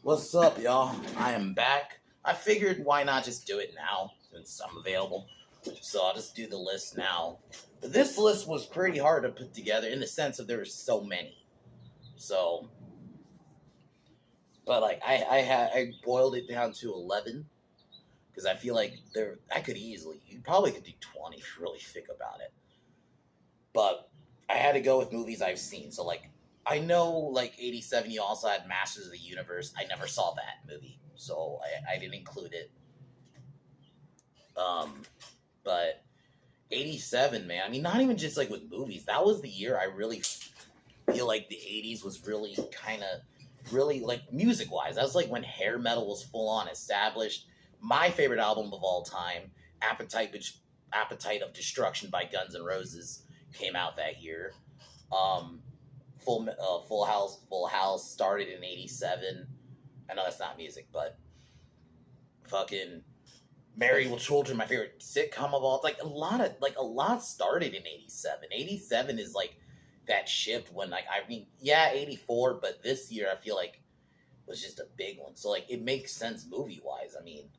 What's up, y'all? I am back. I figured why not just do it now since I'm available. So I'll just do the list now. But this list was pretty hard to put together in the sense of there were so many. So, but like I boiled it down to 11 because I feel like I could easily you probably could do 20 if you really think about it. But I had to go with movies I've seen. So like I know like 87 you also had Masters of the Universe. I never saw that movie. So I didn't include it. Um but 87, man. I mean, not even just like with movies. That was the year I really feel like the 80s was really kind of really like music wise. That was like when hair metal was full on established. My favorite album of all time, Appetite of Destruction by Guns N' Roses, came out that year. Um, Full House started in '87. I know that's not music, but fucking Married with Children, my favorite sitcom of all. It's like a lot started in '87. '87 is like that shift when like I mean, yeah, '84, but this year I feel like was just a big one. So like it makes sense movie wise. I mean,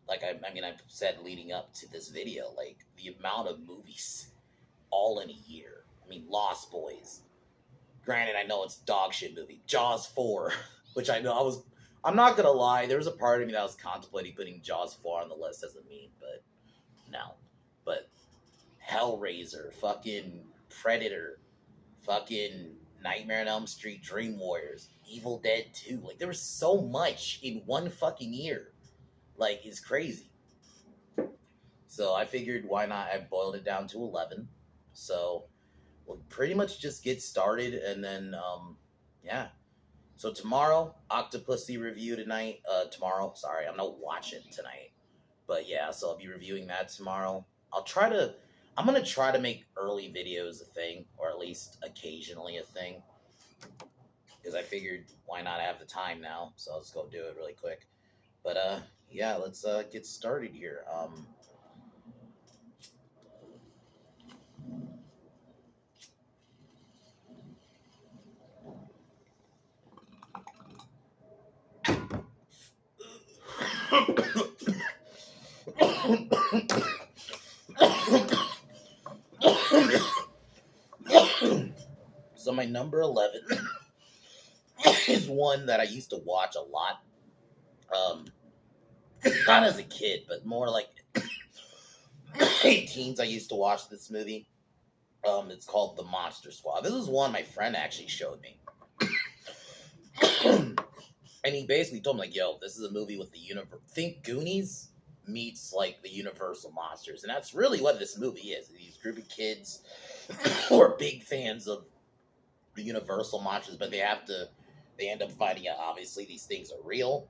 I've said leading up to this video, like the amount of movies all in a year. I mean, Lost Boys. Granted, I know it's dog shit movie. Jaws 4, which I know I'm not gonna lie, there was a part of me that was contemplating putting Jaws 4 on the list as a meme, but no. But Hellraiser, fucking Predator, fucking Nightmare on Elm Street, Dream Warriors, Evil Dead 2. Like there was so much in one fucking year. Like it's crazy. So I figured why not? I boiled it down to 11. So we'll pretty much just get started and then yeah. So tomorrow, Octopussy review tonight. Tomorrow, sorry, I'm not watching tonight. But yeah, so I'll be reviewing that tomorrow. I'm gonna try to make early videos a thing, or at least occasionally a thing. Because I figured why not have the time now, so I'll just go do it really quick. But yeah, let's get started here. So my number 11 is one that I used to watch a lot. Um, not as a kid, but more like 18s. I used to watch this movie. It's called The Monster Squad. This is one my friend actually showed me. And he basically told me, like, yo, this is a movie with the universe. Think Goonies meets, like, the Universal Monsters. And that's really what this movie is. These group of kids who are big fans of the Universal Monsters, but they end up finding out, obviously, these things are real.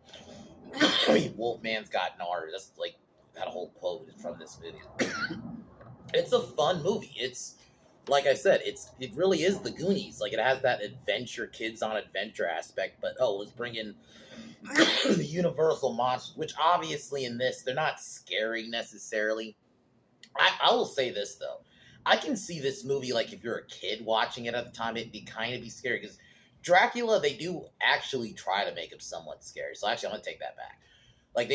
I mean, Wolfman's got Nars. That's, like, that whole quote is from this movie. It's a fun movie. It's like I said, it really is the Goonies. Like it has that adventure, kids on adventure aspect, but let's bring in the Universal monsters, which obviously in this they're not scary necessarily. I will say this though, I can see this movie like if you're a kid watching it at the time, it'd be kind of be scary because Dracula they do actually try to make him somewhat scary. So actually, I'm gonna take that back. Like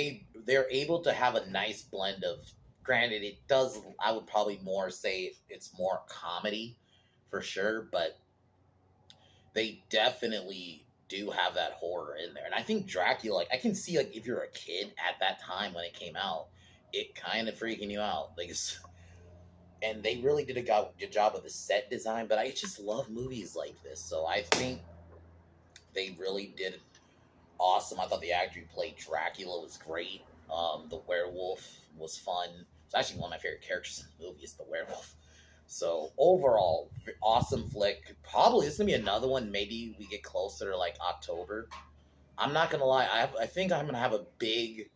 they're able to have a nice blend of granted it does I would probably more say it's more comedy for sure, but they definitely do have that horror in there. And I think Dracula, like I can see like if you're a kid at that time when it came out, it kind of freaking you out. Like and they really did a good job of the set design, but I just love movies like this. So I think they really did awesome. I thought the actor who played Dracula was great. The werewolf was fun. It's actually one of my favorite characters in the movie is the werewolf. So overall, awesome flick. Probably this is gonna be another one. Maybe we get closer to like October. I'm not gonna lie. I think I'm gonna have a big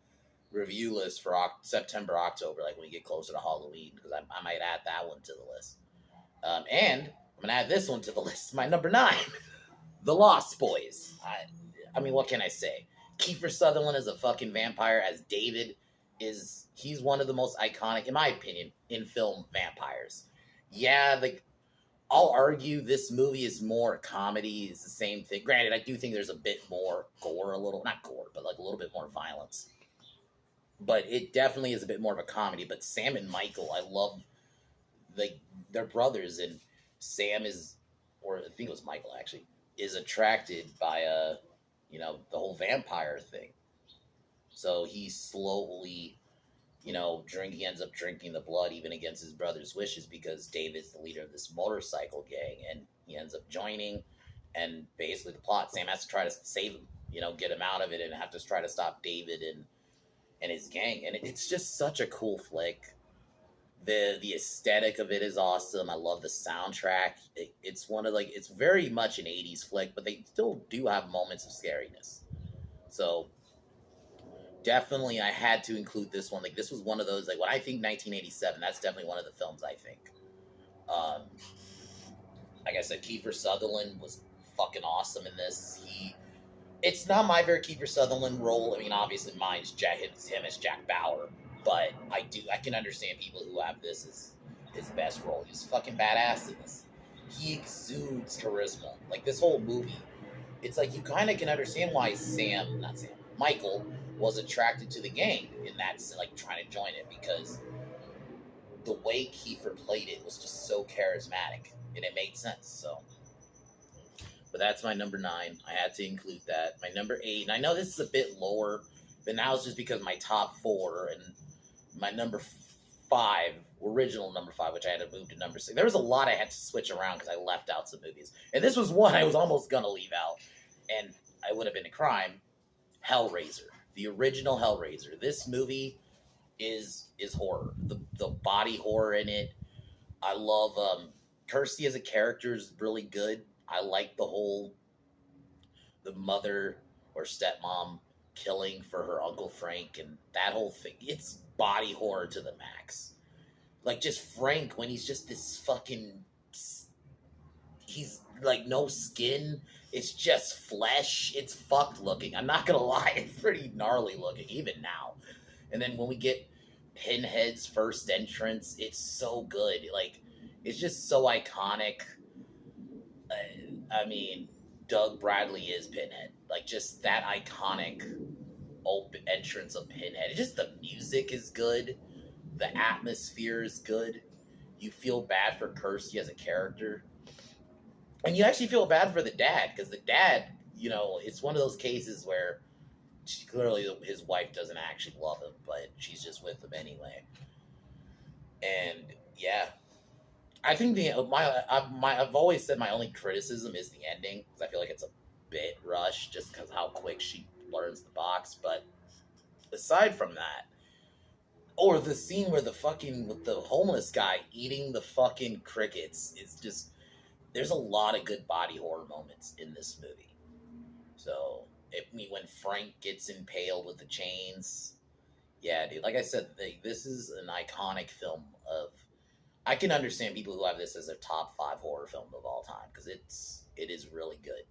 review list for September, October, like when we get closer to Halloween, because I might add that one to the list. And I'm gonna add this one to the list. My number 9, The Lost Boys. I mean, what can I say? Kiefer Sutherland is a fucking vampire, as David he's one of the most iconic, in my opinion, in film vampires. Yeah, like I'll argue this movie is more comedy. It's the same thing. Granted, I do think there's a bit more gore, a little not gore, but like a little bit more violence. But it definitely is a bit more of a comedy. But Sam and Michael, I love like they're brothers, and Sam is, or I think it was Michael actually, is attracted by the whole vampire thing. So he slowly, he ends up drinking the blood even against his brother's wishes because David's the leader of this motorcycle gang, and he ends up joining. And basically, the plot: Sam has to try to save him, get him out of it, and have to try to stop David and his gang. And it's just such a cool flick. The aesthetic of it is awesome. I love the soundtrack. It's one of it's very much an '80s flick, but they still do have moments of scariness. So definitely, I had to include this one. Like this was one of those when I think 1987, that's definitely one of the films I think. Um, like I said, Kiefer Sutherland was fucking awesome in this. It's not my favorite Kiefer Sutherland role. I mean, obviously mine's him as Jack Bauer, but I can understand people who have this as his best role. He's fucking badass in this. He exudes charisma. Like this whole movie, it's like you kind of can understand why Michael was attracted to the gang in that trying to join it because the way Kiefer played it was just so charismatic and it made sense. So, but that's my number 9. I had to include that. My number 8, and I know this is a bit lower, but now it's just because my top 4 and my number 5, original number 5, which I had to move to number 6. There was a lot I had to switch around because I left out some movies, and this was one I was almost gonna leave out, and I would have been a crime. Hellraiser, the original Hellraiser. This movie is horror. The body horror in it. I love Kirsty as a character is really good. I like the mother or stepmom killing for her Uncle Frank and that whole thing. It's body horror to the max. Like just Frank when he's just this fucking, he's like no skin. It's just flesh. It's fucked looking. I'm not gonna lie. It's pretty gnarly looking even now. And then when we get Pinhead's first entrance, it's so good. Like it's just so iconic. I mean, Doug Bradley is Pinhead. Like, just that iconic entrance of Pinhead. Just the music is good. The atmosphere is good. You feel bad for Kirsty as a character. And you actually feel bad for the dad, because the dad, it's one of those cases where clearly his wife doesn't actually love him, but she's just with him anyway. And, yeah. I think I've always said my only criticism is the ending because I feel like it's a bit rushed just because how quick she learns the box. But aside from that, or the scene where with the homeless guy eating the fucking crickets, it's just there's a lot of good body horror moments in this movie. So when Frank gets impaled with the chains, yeah, dude. Like I said, this is an iconic film of. I can understand people who have this as their top 5 horror film of all time because it is really good.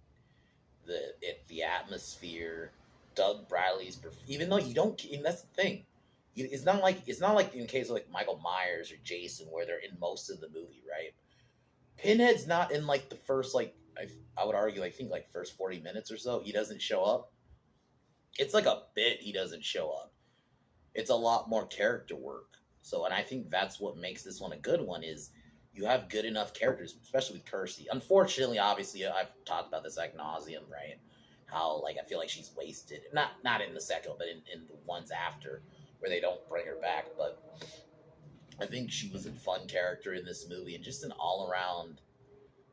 The atmosphere, Doug Bradley's, even though you don't, and that's the thing, it's not like in the case of like Michael Myers or Jason where they're in most of the movie, right? Pinhead's not in like the first I would argue I think like first 40 minutes or so. He doesn't show up. It's like a bit he doesn't show up. It's a lot more character work. So, and I think that's what makes this one a good one is you have good enough characters, especially with Kirsty. Unfortunately, obviously, I've talked about this ad nauseum, right? How, I feel like she's wasted. Not in the second, but in the ones after where they don't bring her back. But I think she was a fun character in this movie and just an all-around,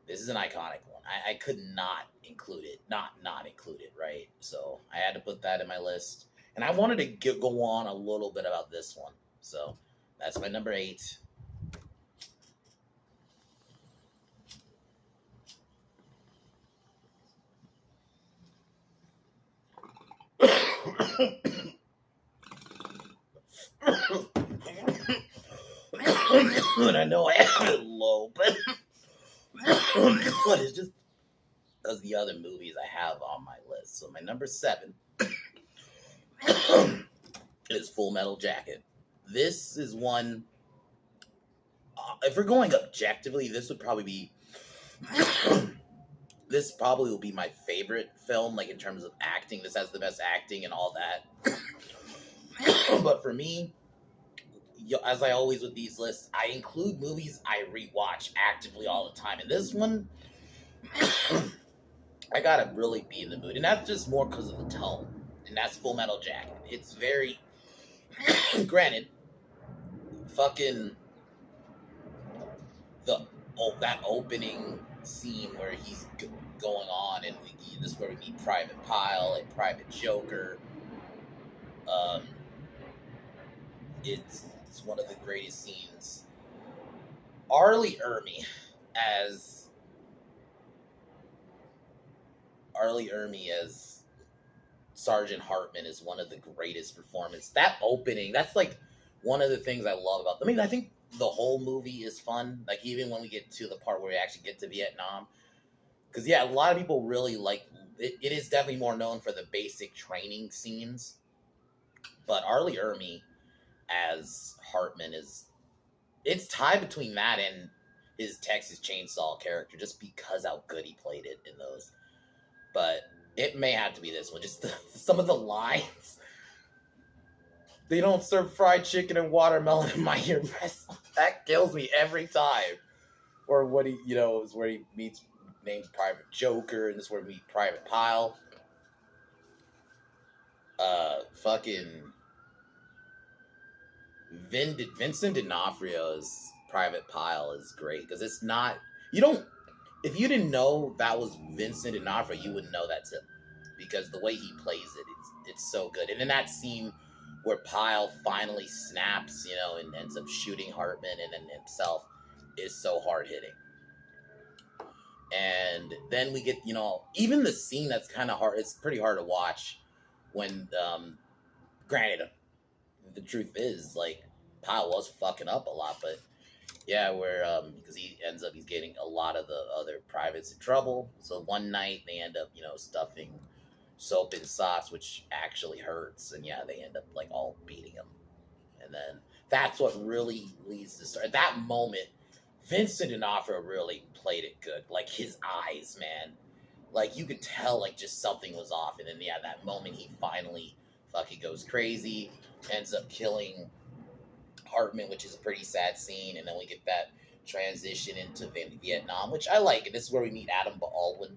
this is an iconic one. I could not include it, not include it, right? So I had to put that in my list. And I wanted to go on a little bit about this one. So that's my number 8. And I know I have it low, but it's just as the other movies I have on my list. So my number 7 is Full Metal Jacket. This is one, if we're going objectively, this would probably be This probably will be my favorite film, like in terms of acting. This has the best acting and all that. But for me, as I always with these lists, I include movies I rewatch actively all the time. And this one, I gotta really be in the mood, and that's just more because of the tone. And that's Full Metal Jacket. It's very, granted, fucking the that opening scene where he's going on, and this is where we meet Private Pile and Private Joker. Um, it's one of the greatest scenes. Arlie Ermy as Arlie Ermy as Sergeant Hartman is one of the greatest performances. That opening, that's like one of the things I love about. I mean, I think the whole movie is fun. Like even when we get to the part where we actually get to Vietnam, because yeah, a lot of people really like it. It is definitely more known for the basic training scenes, but Arlie Ermy as Hartman is it's tied between that and his Texas Chainsaw character, just because how good he played it in those. But it may have to be this one. Just some of the lines. They don't serve fried chicken and watermelon in my ear. That kills me every time. Or what he, is where he names Private Joker, and this is where we meet Private Pile. Fucking Vincent D'Onofrio's Private Pile is great because it's not. You don't. If you didn't know that was Vincent D'Onofrio, you wouldn't know that's him because the way he plays it, it's so good. And in that scene where Pyle finally snaps, and ends up shooting Hartman and then himself, is so hard hitting. And then we get, even the scene that's kind of hard. It's pretty hard to watch when, granted, the truth is like Pyle was fucking up a lot, but yeah, where because he's getting a lot of the other privates in trouble. So one night they end up, stuffing soap in socks, which actually hurts, and yeah, they end up like all beating him. And then that's what really leads to start. At that moment, Vincent D'Onofrio really played it good. Like his eyes, man. Like you could tell like just something was off. And then yeah, that moment he finally fucking goes crazy, ends up killing Hartman, which is a pretty sad scene, and then we get that transition into Vietnam, which I like. And this is where we meet Adam Baldwin.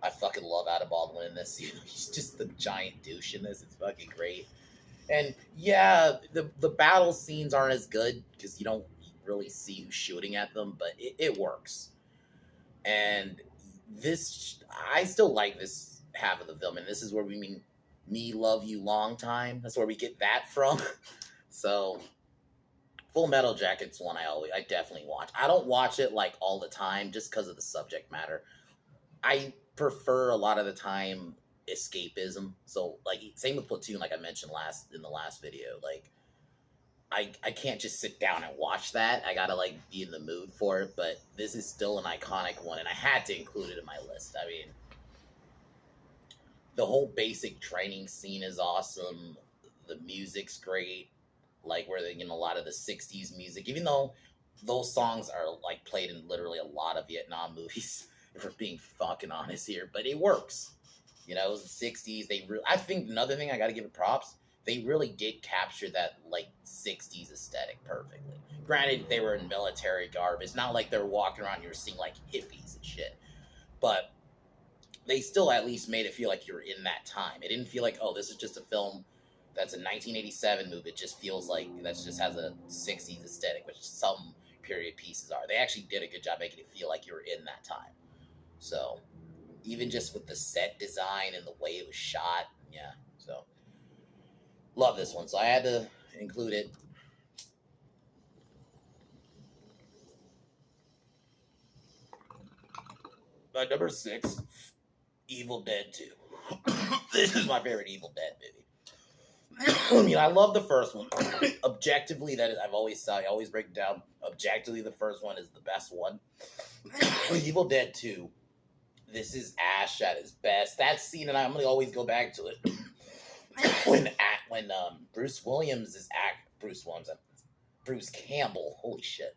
I fucking love Adam Baldwin in this. He's just the giant douche in this. It's fucking great. And yeah, the battle scenes aren't as good because you don't really see who's shooting at them, but it works. And I still like this half of the film, and this is where we mean Me Love You Long Time. That's where we get that from. So Full Metal Jacket's one I definitely watch. I don't watch it like all the time just because of the subject matter. I prefer a lot of the time escapism. So like same with Platoon, like I mentioned in the last video. Like I can't just sit down and watch that. I gotta like be in the mood for it. But this is still an iconic one, and I had to include it in my list. I mean, the whole basic training scene is awesome. The music's great. Like where they a lot of the '60s music, even though those songs are like played in literally a lot of Vietnam movies. If we're being fucking honest here, but it works. It was the '60s. I think another thing I got to give it props. They really did capture that like '60s aesthetic perfectly. Granted, they were in military garb. It's not like they're walking around. You're seeing like hippies and shit, but they still at least made it feel like you're in that time. It didn't feel like, oh, this is just a film that's a 1987 movie. It just feels like that just has a '60s aesthetic, which some period pieces are. They actually did a good job making it feel like you were in that time. So even just with the set design and the way it was shot, yeah. So love this one. So I had to include it. Number 6, Evil Dead 2. This is my favorite Evil Dead movie. I mean, I love the first one. Objectively, I've always said, I always break it down. Objectively, the first one is the best one. Evil Dead 2. This is Ash at his best. That scene, and I'm gonna always go back to it. when Bruce Campbell. Holy shit.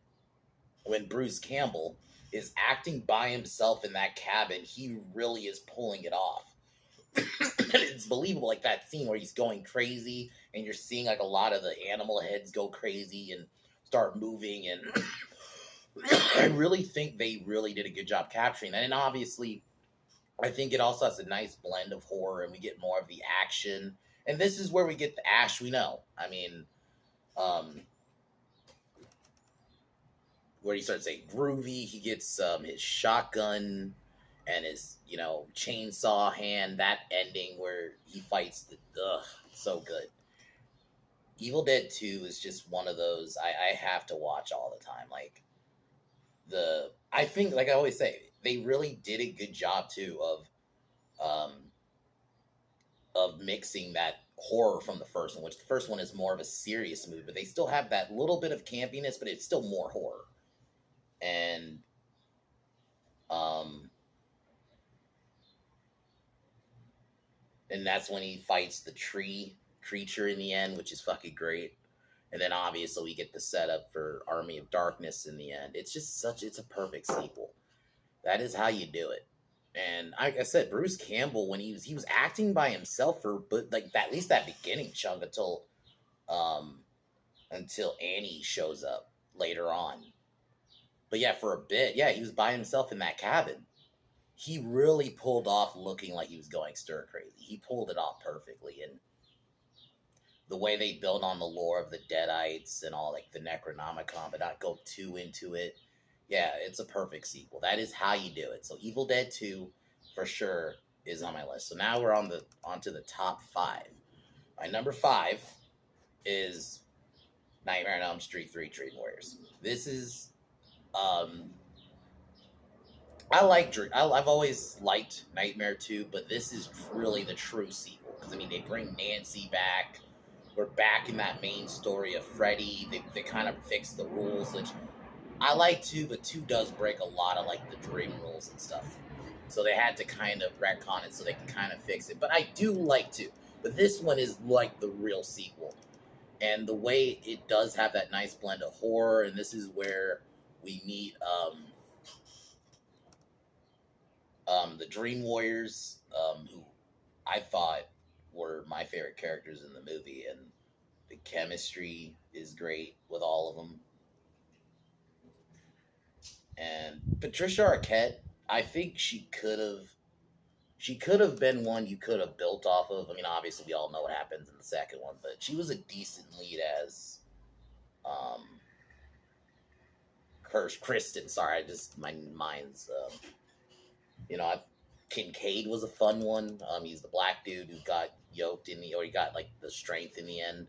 When Bruce Campbell is acting by himself in that cabin. He really is pulling it off. It's believable, like that scene where he's going crazy and you're seeing like a lot of the animal heads go crazy and start moving, and I really think they really did a good job capturing that. And obviously I think it also has a nice blend of horror, and we get more of the action, and this is where we get the Ash we know. I mean, um where he starts saying groovy. He gets his shotgun and his, chainsaw hand. That ending where he fights so good. Evil Dead 2 is just one of those I have to watch all the time. Like I think, like I always say, they really did a good job too um of mixing that horror from the first one, which the first one is more of a serious movie, but they still have that little bit of campiness, but it's still more horror. And um and that's when he fights the tree creature in the end, which is fucking great. And then obviously we get the setup for Army of Darkness in the end. It's a perfect sequel. That is how you do it. And like I said, Bruce Campbell, when he was acting by himself for, but like that, at least that beginning chunk um until Annie shows up later on. But yeah, for a bit, yeah, he was by himself in that cabin. He really pulled off looking like he was going stir crazy. He pulled it off perfectly, and the way they build on the lore of the Deadites and all, like the Necronomicon, but not go too into it. Yeah, it's a perfect sequel. That is how you do it. So Evil Dead 2 for sure is on my list. So now we're onto the top 5. My number 5 is Nightmare on Elm Street 3 Dream Warriors. This is um I've always liked Nightmare 2, but this is really the true sequel, because I mean they bring Nancy back. We're back in that main story of Freddy. They kind of fix the rules, which I like 2, but 2 does break a lot of like the dream rules and stuff. So they had to kind of retcon it so they can kind of fix it. But I do like 2. But this one is like the real sequel. And the way it does have that nice blend of horror, and this is where we meet the Dream Warriors, who I thought were my favorite characters in the movie, and the chemistry is great with all of them. And Patricia Arquette, I think she could have been one you could have built off of. I mean, obviously we all know what happens in the second one, but she was a decent lead as um Kristen. Sorry, I just my mind's you know, I Kincaid was a fun one. He's the black dude who got yoked or he got like the strength in the end.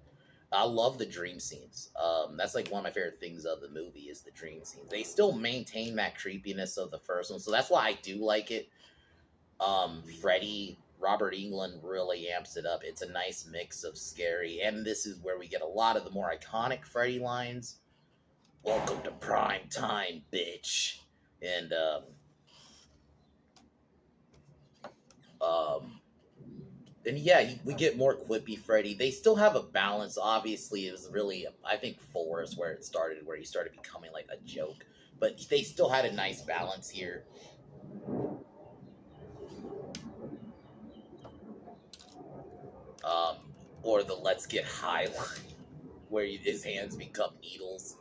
I love the dream scenes. That's like one of my favorite things of the movie is the dream scenes. They still maintain that creepiness of the first one, so that's why I do like it. Freddy, Robert Englund really amps it up. It's a nice mix of scary, and this is where we get a lot of the more iconic Freddy lines. Welcome to prime time, bitch. And um, and yeah, we get more quippy Freddy. They still have a balance. Obviously, it was really, I think, 4 is where it started, where he started becoming like a joke. But they still had a nice balance here. Um, or the "Let's get high" line, where his hands become needles.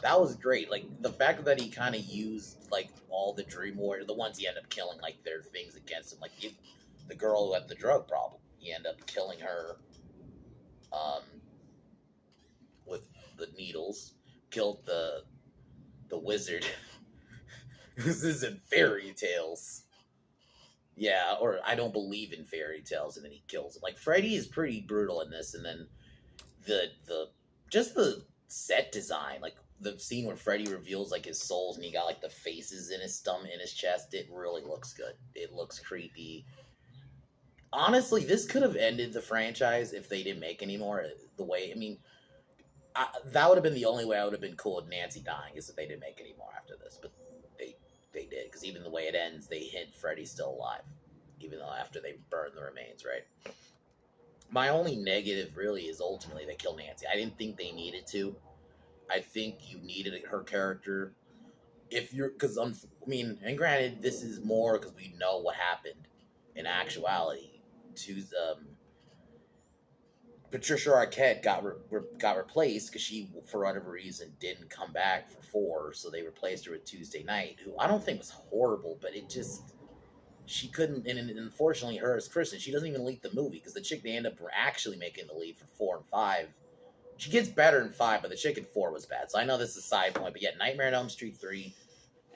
That was great. Like the fact that he kind of used like all the Dream Warrior, the ones he ended up killing, like their things against him. Like the girl who had the drug problem, he ended up killing her um, with the needles. Killed the wizard. This isn't fairy tales. Yeah, or I don't believe in fairy tales, and then he kills him. Like Freddy is pretty brutal in this, and then the just the set design, like the scene where Freddy reveals like his souls and he got like the faces in his stomach, in his chest, it really looks good. It looks creepy. Honestly, this could have ended the franchise if they didn't make any more. The way, I mean, that would have been the only way I would have been cool with Nancy dying, is if they didn't make any more after this. But they they did, because even the way it ends, they hint Freddy's still alive, even though after they burn the remains, right? My only negative really is ultimately they kill Nancy. I didn't think they needed to. I think you needed her character if you're because I mean, and granted, this is more because we know what happened in actuality. To Patricia Arquette got replaced because she, for whatever reason, didn't come back for four, so they replaced her with Tuesday Night, who I don't think was horrible, but it just she couldn't. And unfortunately, her as Kristen, she doesn't even lead the movie because the chick they end up actually making the lead for four and five. She gets better in five, but the chick in four was bad. So I know this is a side point, but yet Nightmare on Elm Street 3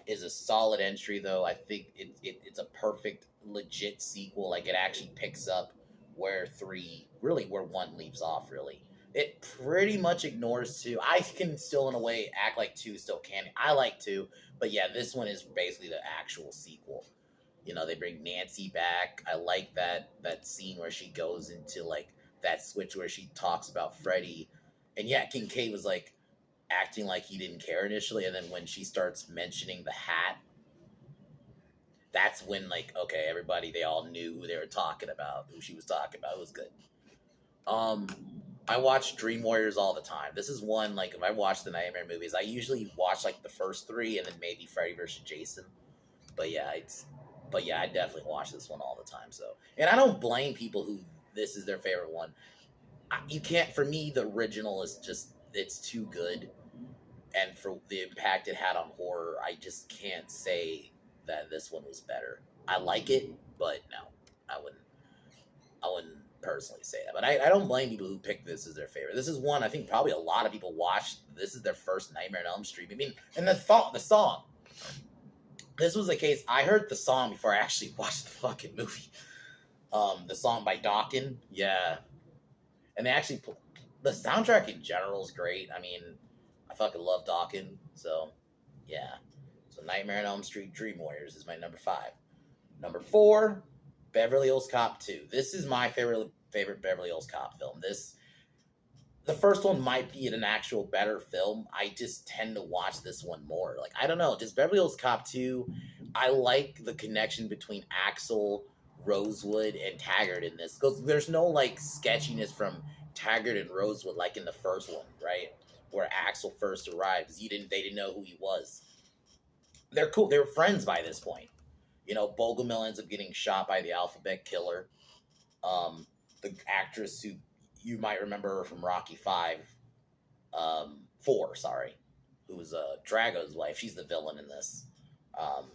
is a solid entry, though. I think it's a perfect, legit sequel. Like, it actually picks up where three, really, where one leaves off, really. It pretty much ignores two. I can still, in a way, act like two still can. I like two, but yeah, this one is basically the actual sequel. You know, they bring Nancy back. I like that scene where she goes into, like, that switch where she talks about Freddy. And yeah, Kincaid was like, acting like he didn't care initially, and then when she starts mentioning the hat, that's when, like, okay, everybody, they all knew who they were talking about, who she was talking about. It was good. um I watch Dream Warriors all the time. This is one, like, if I watch the Nightmare movies, I usually watch like the first three and then maybe Freddy versus Jason. But yeah, I definitely watch this one all the time. So, and I don't blame people who this is their favorite one. You can't, for me, the original is just, it's too good, and for the impact it had on horror, I just can't say that this one was better. I like it, but no, I wouldn't. I wouldn't personally say that. But I don't blame people who pick this as their favorite. This is one I think probably a lot of people watched. This is their first Nightmare on Elm Street. I mean, and the song. This was the case. I heard the song before I actually watched the fucking movie. The song by Dawkins, yeah, and they actually put the soundtrack in general is great. I mean, I fucking love Dawkins, so yeah. So Nightmare on Elm Street Dream Warriors is my number 5. Number 4, Beverly Hills Cop 2. This is my favorite Beverly Hills Cop film. The first one might be an actual better film. I just tend to watch this one more. Like, I don't know, just Beverly Hills Cop 2. I like the connection between Axel, Rosewood, and Taggart in this, because there's no, like, sketchiness from Taggart and Rosewood like in the first one, right? Where Axel first arrives, they didn't know who he was. They're cool. They were friends by this point. You know, Bogomil ends up getting shot by the Alphabet Killer. The actress who you might remember from Rocky 5, 4, sorry, who was Drago's wife. She's the villain in this. Um,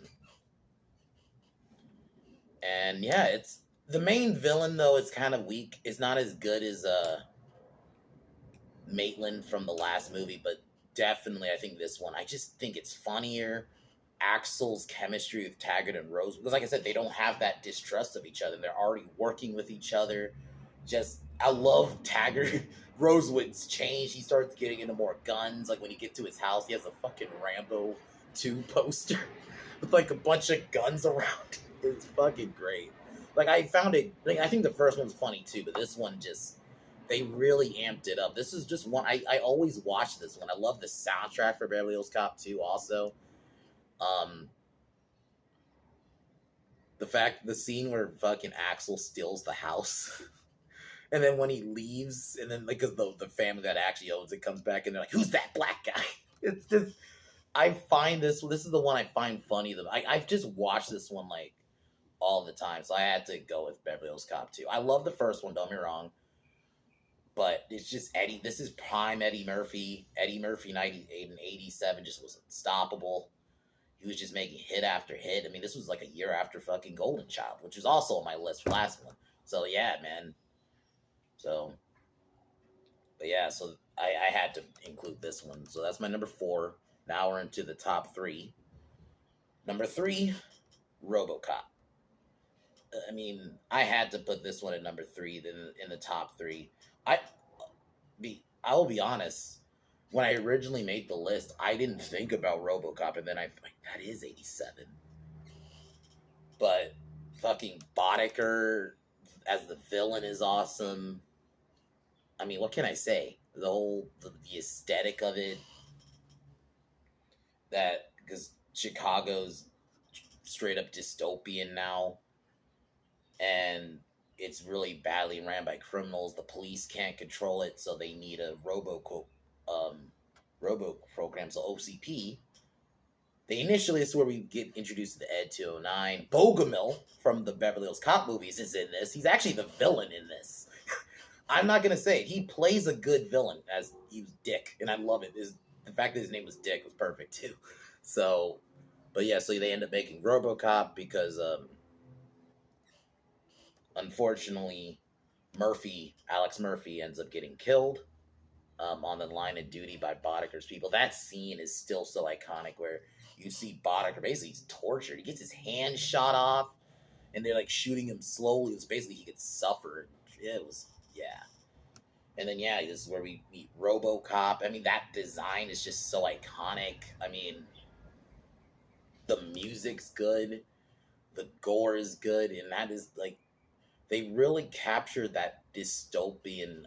and yeah, it's the main villain, though. It's kind of weak. It's not as good as Maitland from the last movie, but definitely I think this one. I just think it's funnier. Axel's chemistry with Taggart and Rose, because like I said, they don't have that distrust of each other. They're already working with each other. Just, I love Taggart. Rosewood's changed. He starts getting into more guns. Like when you get to his house, he has a fucking Rambo 2 poster with like a bunch of guns around. It's fucking great. Like, I found it, like, I think the first one's funny too, but this one just, they really amped it up. This is just one, I always watch this one. I love the soundtrack for Beverly Hills Cop 2 also. Um, the scene where fucking Axel steals the house, and then when he leaves, and then, like, because the family that actually owns it comes back, and they're like, "Who's that black guy?" It's just, I find this is the one I find funny. I've just watched this one like all the time, so I had to go with Beverly Hills Cop 2. I love the first one. Don't get me wrong, but it's just Eddie. This is prime Eddie Murphy. Eddie Murphy in 88 and 87 just was unstoppable. He was just making hit after hit. I mean, this was like a year after fucking Golden Child, which was also on my list for last one. So yeah, man. So, but yeah, so I had to include this one. So that's my number 4. Now we're into the top 3. Number 3, RoboCop. I mean, I had to put this one at number 3 in the top 3. I will be honest. When I originally made the list, I didn't think about RoboCop, and then I like, that is 87. But fucking Boddicker as the villain is awesome. I mean, what can I say? The aesthetic of it, that, because Chicago's straight up dystopian now, and it's really badly ran by criminals. The police can't control it, so they need a robo program, so OCP. They initially, this is where we get introduced to the Ed 209. Bogomil from the Beverly Hills Cop movies is in this. He's actually the villain in this. I'm not gonna say it. He plays a good villain as he was Dick, and I love it. The fact that his name was Dick was perfect too. So, but yeah, so they end up making RoboCop because, unfortunately, Alex Murphy, ends up getting killed on the line of duty by Boddicker's people. That scene is still so iconic where you see Boddicker basically he's tortured. He gets his hand shot off, and they're like shooting him slowly. It's basically he could suffer. It was yeah. And then yeah, this is where we meet RoboCop. I mean, that design is just so iconic. I mean, the music's good, the gore is good, and that is like they really captured that dystopian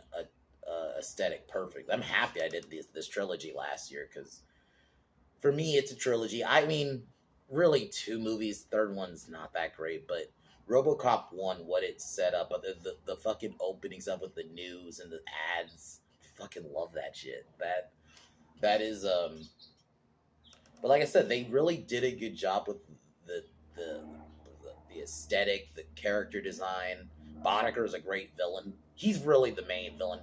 aesthetic perfect. I'm happy I did this trilogy last year because for me it's a trilogy. I mean, really two movies. Third one's not that great, but RoboCop one, what it set up, the fucking openings up with the news and the ads. Fucking love that shit. That is But like I said, they really did a good job with the the the aesthetic, the character design. Boddicker is a great villain. He's really the main villain.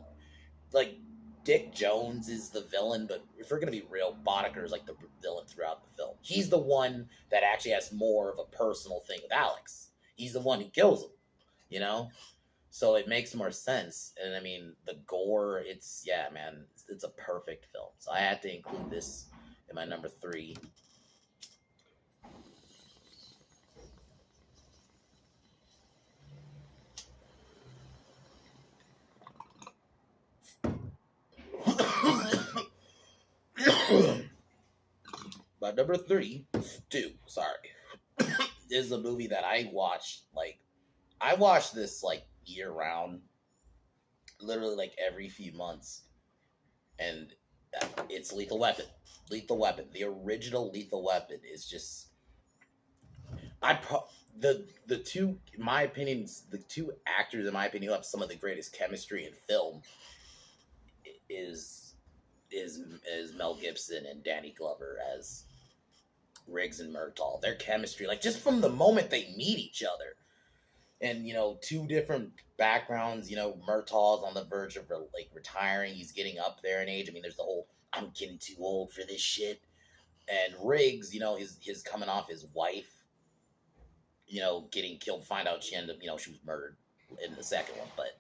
Like Dick Jones is the villain, but if we're gonna be real, Boddicker is like the villain throughout the film. He's the one that actually has more of a personal thing with Alex. He's the one who kills him, you know. So it makes more sense. And I mean, the gore, it's yeah, man, it's a perfect film. So I had to include this in my number three. My number three, Stu. Sorry, is a movie that I watched. Like, I watched this like year round, literally like every few months, and it's Lethal Weapon. Lethal Weapon, the original Lethal Weapon, is just I pro the two, in my opinion, the two actors in my opinion who have some of the greatest chemistry in film is is Mel Gibson and Danny Glover as Riggs and Murtaugh. Their chemistry, like just from the moment they meet each other, and two different backgrounds. Murtaugh's on the verge of like retiring. He's getting up there in age. I mean, there's the whole "I'm getting too old for this shit," and Riggs, his coming off his wife, getting killed. Find out she ended up, she was murdered in the second one, but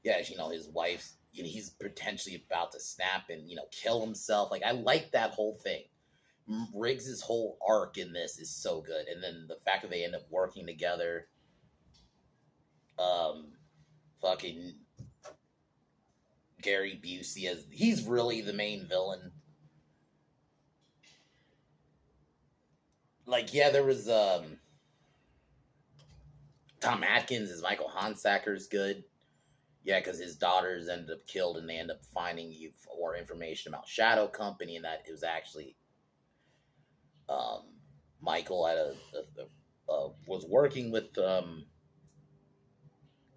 yeah, his wife's. He's potentially about to snap and kill himself. Like I like that whole thing. Riggs's whole arc in this is so good, and then the fact that they end up working together. Um, fucking Gary Busey as he's really the main villain. Like yeah, there was Tom Atkins as Michael Hansacker is good. Yeah, because his daughters ended up killed, and they end up finding you more information about Shadow Company, and that it was actually um, Michael was working with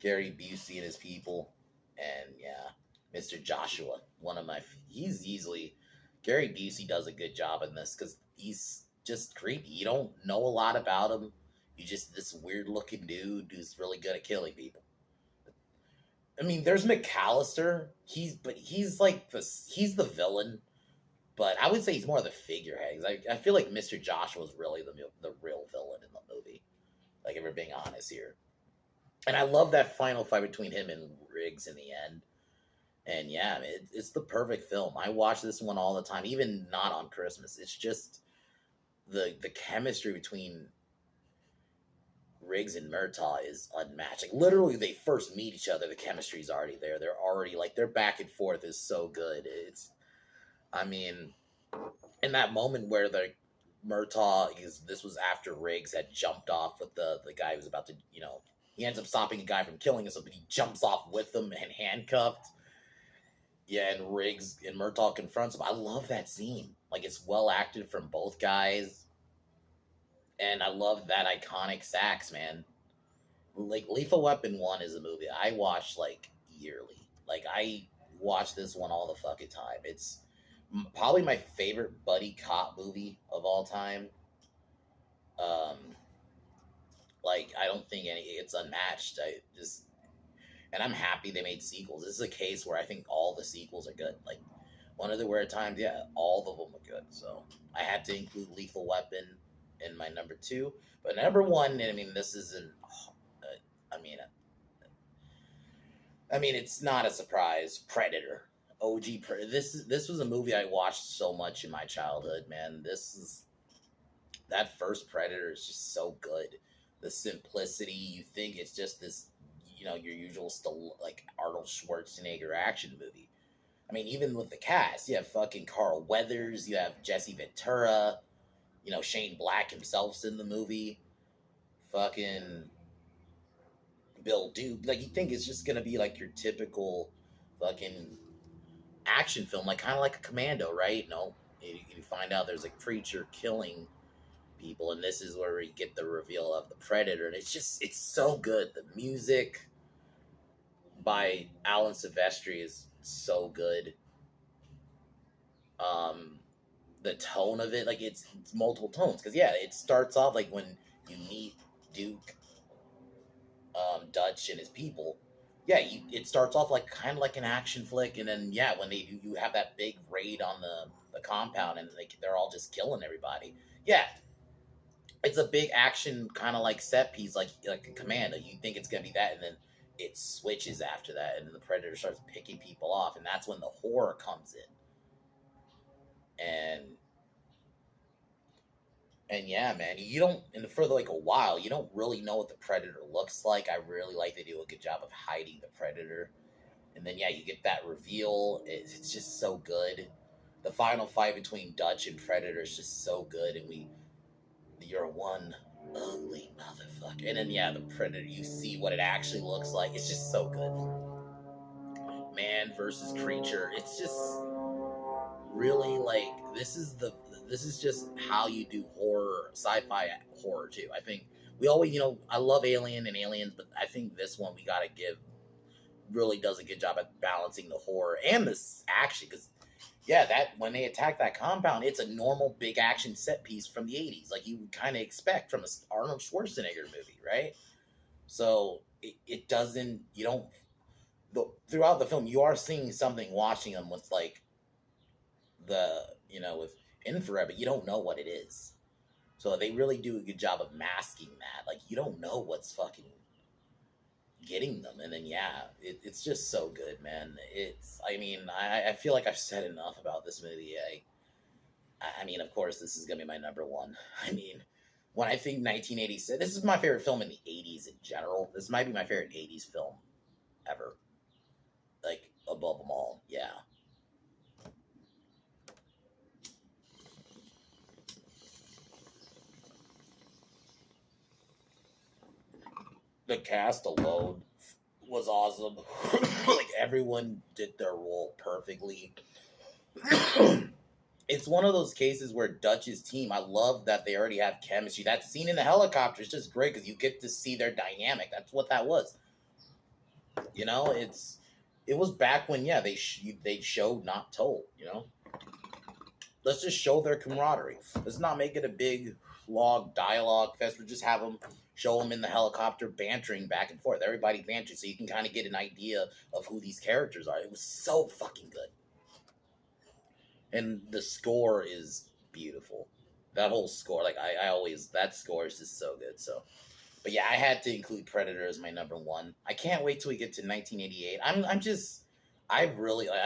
Gary Busey and his people, and yeah, Mr. Joshua, one of my he's easily Gary Busey does a good job in this because he's just creepy. You don't know a lot about him. You just this weird looking dude who's really good at killing people. I mean, there's McAllister. He's like he's the villain, but I would say he's more of the figurehead. I feel like Mr. Joshua was really the real villain in the movie. Like if we're being honest here, and I love that final fight between him and Riggs in the end. And yeah, it's the perfect film. I watch this one all the time, even not on Christmas. It's just the chemistry between Riggs and Murtaugh is unmatched. Like literally, they first meet each other, the chemistry's already there. They're already like their back and forth is so good. I mean, in that moment where the Murtaugh this was after Riggs had jumped off with the guy who was about to, he ends up stopping a guy from killing himself, but he jumps off with him and handcuffed. Yeah, and Riggs and Murtaugh confronts him. I love that scene. Like it's well acted from both guys. And I love that iconic sax, man. Like Lethal Weapon 1 is a movie I watch like yearly. Like I watch this one all the fucking time. It's Probably my favorite buddy cop movie of all time. Um, like I don't think any it's unmatched. I just and I'm happy they made sequels. This is a case where I think all the sequels are good. Like One of the Weird Times, yeah, all of them are good. So I had to include Lethal Weapon in my number two, but number one. And I mean, this isn't. I mean, it's not a surprise. Predator, OG. This was a movie I watched so much in my childhood. Man, this is that first Predator is just so good. The simplicity. You think it's just this, your usual still like Arnold Schwarzenegger action movie. I mean, even with the cast, you have fucking Carl Weathers, you have Jesse Ventura, Shane Black himself's in the movie. Fucking Bill Duke. Like you think it's just gonna be like your typical fucking action film, like kind of like a Commando, right? No, you find out there's a creature killing people, and this is where we get the reveal of the Predator, and it's so good. The music by Alan Silvestri is so good. Um, the tone of it, like it's multiple tones, because yeah, it starts off like when you meet Duke, Dutch and his people. Yeah, it starts off like kind of like an action flick, and then yeah, when you have that big raid on the compound, and they're all just killing everybody. Yeah, it's a big action kind of like set piece, like a Commando. You think it's gonna be that, and then it switches after that, and the Predator starts picking people off, and that's when the horror comes in. And yeah, man, you don't, and for like a while, you don't really know what the Predator looks like. I really like they do a good job of hiding the Predator, and then yeah, you get that reveal. It's just so good. The final fight between Dutch and Predator is just so good, and you're one ugly motherfucker, and then yeah, the Predator. You see what it actually looks like. It's just so good. Man versus creature. It's just really like this is just how you do horror, sci-fi horror too. I think we always, I love Alien and Aliens, but I think this one we gotta give really does a good job at balancing the horror and this action. Because yeah, that when they attack that compound, it's a normal big action set piece from the '80s, like you would kind of expect from a Arnold Schwarzenegger movie, right? So it doesn't. You don't. Throughout the film, you are seeing something watching them with like with infrared, but you don't know what it is. So they really do a good job of masking that. Like you don't know what's fucking getting them, and then yeah, it's just so good, man. I feel like I've said enough about this movie. I mean, of course, this is gonna be my number one. I mean, when I think 1986, this is my favorite film in the '80s in general. This might be my favorite '80s film ever, like above them all. Yeah. The cast alone was awesome. Like everyone did their role perfectly. It's one of those cases where Dutch's team, I love that they already have chemistry. That scene in the helicopter is just great because you get to see their dynamic. That's what that was. It was back when yeah they showed not told. Let's just show their camaraderie. Let's not make it a big log dialogue fest. We'll just have them show them in the helicopter bantering back and forth. Everybody bantering so you can kind of get an idea of who these characters are. It was so fucking good. And the score is beautiful. That whole score, like I always, that score is just so good. So, but yeah, I had to include Predator as my number one. I can't wait till we get to 1988. I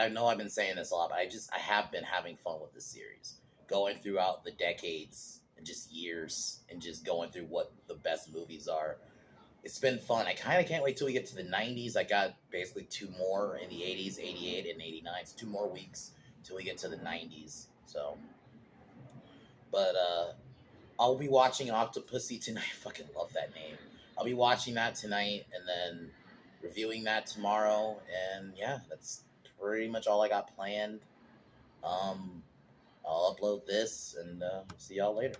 know I've been saying this a lot, but I have been having fun with this series, going throughout the decades and just years, and just going through what the best movies are. It's been fun. I kind of can't wait till we get to the 90s. I got basically two more in the 80s, 88 and 89. It's 2 more weeks till we get to the 90s. So, but I'll be watching Octopussy tonight. I fucking love that name. I'll be watching that tonight and then reviewing that tomorrow. And yeah, that's pretty much all I got planned. Um, I'll upload this and see y'all later.